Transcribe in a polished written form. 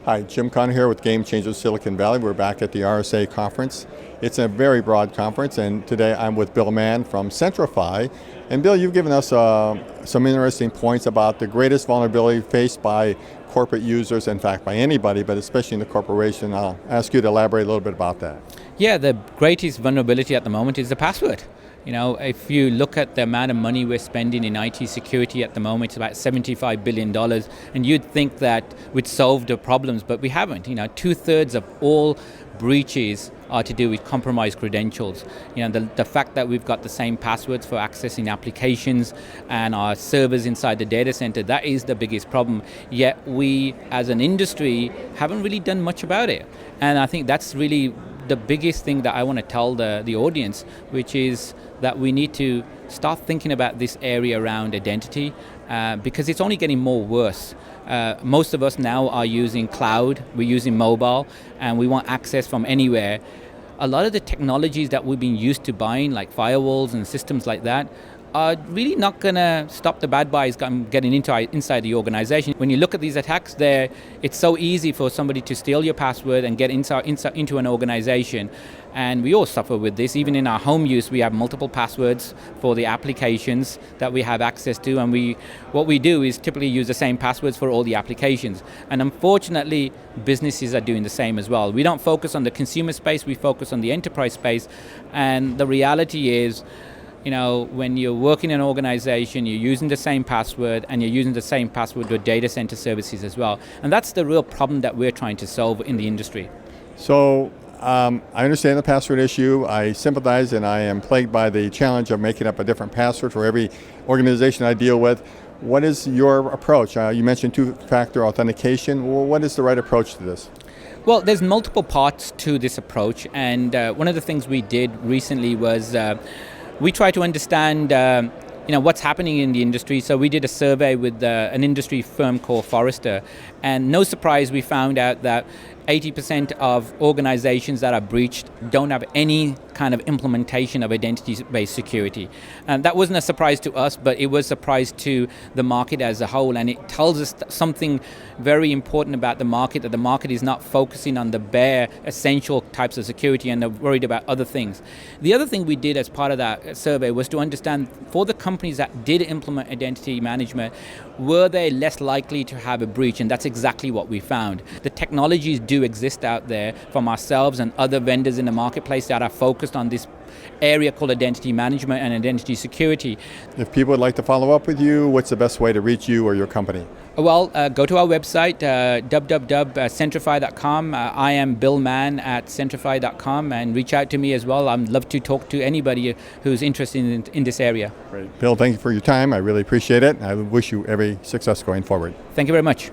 Hi, Jim Conner here with Game Changers Silicon Valley. We're back at the RSA conference. It's a very broad conference, and today I'm with Bill Mann from Centrify. And Bill, you've given us some interesting points about the greatest vulnerability faced by corporate users, in fact by anybody, but especially in the corporation. I'll ask you to elaborate a little bit about that. Yeah, the greatest vulnerability at the moment is the password. You know, if you look at the amount of money we're spending in IT security at the moment, it's about $75 billion, and you'd think that we'd solve the problems, but we haven't. You know, 2/3 of all breaches are to do with compromised credentials. You know, the fact that we've got the same passwords for accessing applications and our servers inside the data center, that is the biggest problem. Yet we, as an industry, haven't really done much about it. And I think that's really the biggest thing that I want to tell the audience, which is that we need to start thinking about this area around identity because it's only getting more worse. Most of us now are using cloud, we're using mobile, and we want access from anywhere. A lot of the technologies that we've been used to buying, like firewalls and systems like that, are really not going to stop the bad guys getting inside the organization. When you look at these attacks there, it's so easy for somebody to steal your password and get into an organization. And we all suffer with this. Even in our home use, we have multiple passwords for the applications that we have access to. And what we do is typically use the same passwords for all the applications. And unfortunately, businesses are doing the same as well. We don't focus on the consumer space, we focus on the enterprise space. And the reality is, you know, when you're working in an organization, you're using the same password and you're using the same password with data center services as well. And that's the real problem that we're trying to solve in the industry. So I understand the password issue. I sympathize, and I am plagued by the challenge of making up a different password for every organization I deal with. What is your approach? You mentioned two-factor authentication. Well, what is the right approach to this? Well, there's multiple parts to this approach, and one of the things we did recently was we try to understand what's happening in the industry. So we did a survey with an industry firm called Forrester, and no surprise, we found out that 80% of organizations that are breached don't have any kind of implementation of identity-based security. And that wasn't a surprise to us, but it was a surprise to the market as a whole. And it tells us something very important about the market, that the market is not focusing on the bare essential types of security and they're worried about other things. The other thing we did as part of that survey was to understand, for the companies that did implement identity management, were they less likely to have a breach? And that's exactly what we found. The technologies do exist out there from ourselves and other vendors in the marketplace that are focused on this area called identity management and identity security. If people would like to follow up with you, what's the best way to reach you or your company? Well, go to our website, www.centrify.com. I am Bill Mann at centrify.com, and reach out to me as well. I'd love to talk to anybody who's interested in this area. Great. Bill, thank you for your time. I really appreciate it. I wish you every success going forward. Thank you very much.